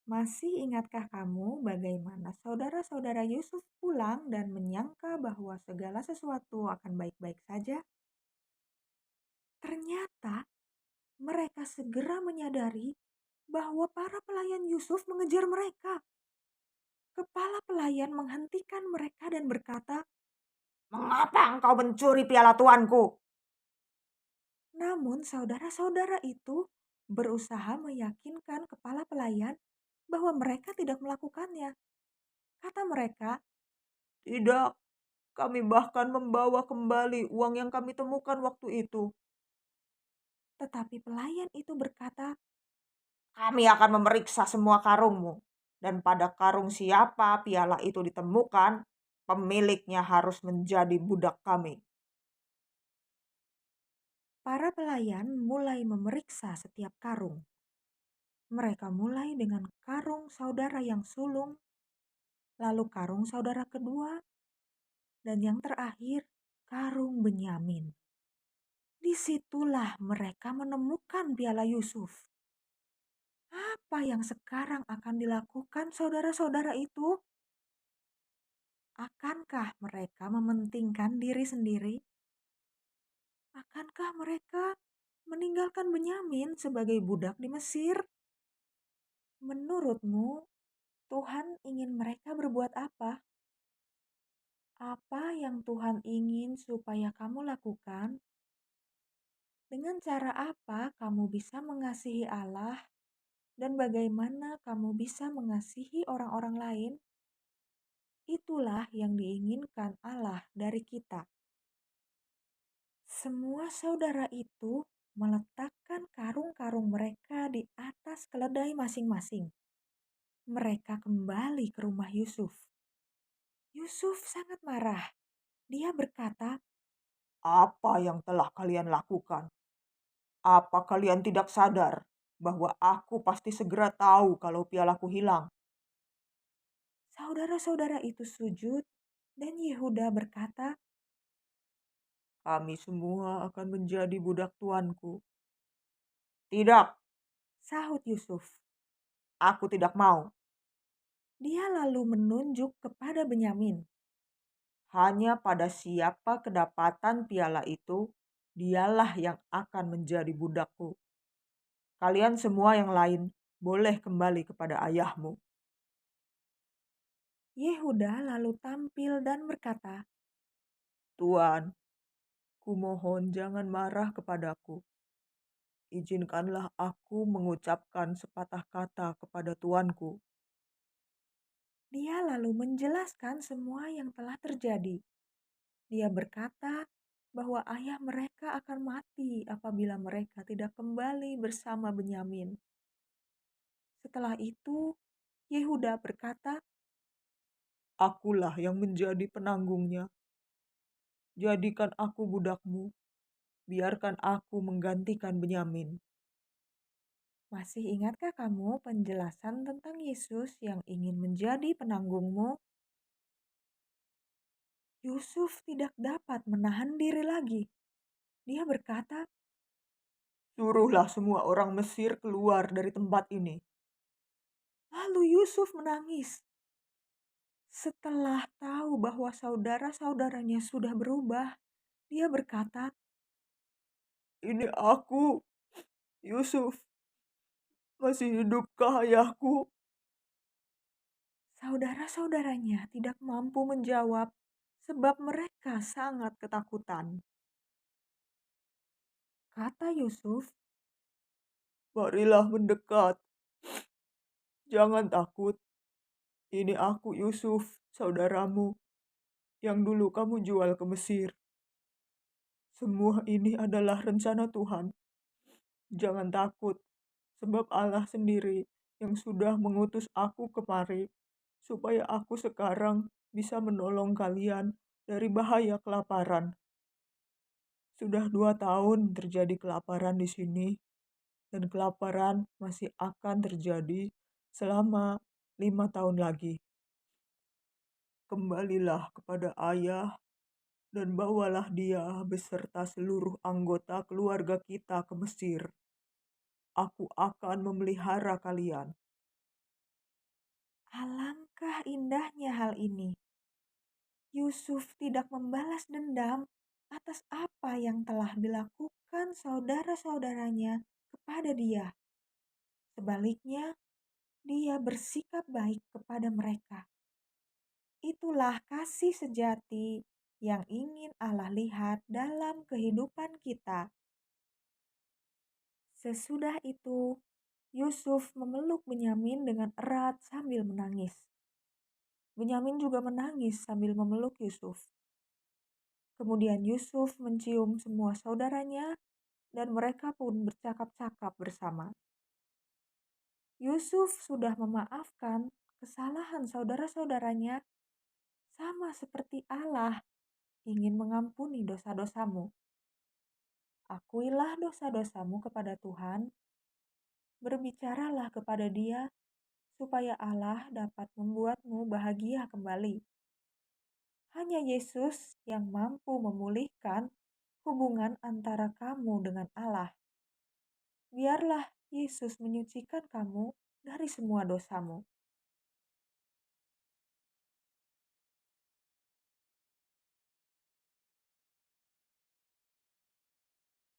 Masih ingatkah kamu bagaimana saudara-saudara Yusuf pulang dan menyangka bahwa segala sesuatu akan baik-baik saja? Ternyata mereka segera menyadari bahwa para pelayan Yusuf mengejar mereka. Kepala pelayan menghentikan mereka dan berkata, Mengapa engkau mencuri piala tuanku? namun saudara-saudara itu berusaha meyakinkan kepala pelayan bahwa mereka tidak melakukannya. Kata mereka, Tidak, kami bahkan membawa kembali uang yang kami temukan waktu itu. tetapi pelayan itu berkata, Kami akan memeriksa semua karungmu. Dan pada karung siapa piala itu ditemukan, pemiliknya harus menjadi budak kami. para pelayan mulai memeriksa setiap karung. Mereka mulai dengan karung saudara yang sulung, lalu karung saudara kedua, dan yang terakhir karung Benyamin. Disitulah mereka menemukan piala Yusuf. Apa yang sekarang akan dilakukan saudara-saudara itu? Akankah mereka mementingkan diri sendiri? Akankah mereka meninggalkan Benyamin sebagai budak di Mesir? Menurutmu, Tuhan ingin mereka berbuat apa? Apa yang Tuhan ingin supaya kamu lakukan? Dengan cara apa kamu bisa mengasihi Allah dan bagaimana kamu bisa mengasihi orang-orang lain? Itulah yang diinginkan Allah dari kita. Semua saudara itu meletakkan karung-karung mereka di atas keledai masing-masing. Mereka kembali ke rumah Yusuf. Yusuf sangat marah. Dia berkata, Apa yang telah kalian lakukan? Apa kalian tidak sadar bahwa aku pasti segera tahu kalau pialaku hilang? saudara-saudara itu sujud dan Yehuda berkata, Kami semua akan menjadi budak tuanku. Tidak, sahut Yusuf. aku tidak mau. Dia lalu menunjuk kepada Benyamin. Hanya pada siapa kedapatan piala itu, dialah yang akan menjadi budakku. Kalian semua yang lain boleh kembali kepada ayahmu. Yehuda lalu tampil dan berkata, Tuan, kumohon jangan marah kepadaku. Izinkanlah aku mengucapkan sepatah kata kepada tuanku. dia lalu menjelaskan semua yang telah terjadi. Dia berkata bahwa ayah mereka akan mati apabila mereka tidak kembali bersama Benyamin. Setelah itu, Yehuda berkata, Akulah yang menjadi penanggungnya. Jadikan aku budakmu. Biarkan aku menggantikan Benyamin. "Masih ingatkah kamu penjelasan tentang Yesus yang ingin menjadi penanggungmu?" Yusuf tidak dapat menahan diri lagi. Dia berkata, Suruhlah semua orang Mesir keluar dari tempat ini. lalu Yusuf menangis. Setelah tahu bahwa saudara-saudaranya sudah berubah, dia berkata, Ini aku, Yusuf. Masih hidupkah ayahku? saudara-saudaranya tidak mampu menjawab sebab mereka sangat ketakutan. Kata Yusuf, Marilah mendekat. Jangan takut. Ini aku Yusuf, saudaramu, yang dulu kamu jual ke Mesir. Semua ini adalah rencana Tuhan. Jangan takut, sebab Allah sendiri yang sudah mengutus aku kemari, supaya aku sekarang bisa menolong kalian dari bahaya kelaparan. Sudah 2 tahun terjadi kelaparan di sini, dan kelaparan masih akan terjadi selama 5 tahun lagi. Kembalilah kepada ayah dan bawalah dia beserta seluruh anggota keluarga kita ke Mesir. Aku akan memelihara kalian. Alangkah indahnya hal ini. Yusuf tidak membalas dendam atas apa yang telah dilakukan saudara-saudaranya kepada dia. Sebaliknya, dia bersikap baik kepada mereka. Itulah kasih sejati yang ingin Allah lihat dalam kehidupan kita. Sesudah itu, Yusuf memeluk Benyamin dengan erat sambil menangis. Benyamin juga menangis sambil memeluk Yusuf. Kemudian Yusuf mencium semua saudaranya dan mereka pun bercakap-cakap bersama. Yusuf sudah memaafkan kesalahan saudara-saudaranya sama seperti Allah ingin mengampuni dosa-dosamu. Akuilah dosa-dosamu kepada Tuhan, berbicaralah kepada Dia supaya Allah dapat membuatmu bahagia kembali. Hanya Yesus yang mampu memulihkan hubungan antara kamu dengan Allah. Biarlah Yesus menyucikan kamu dari semua dosamu.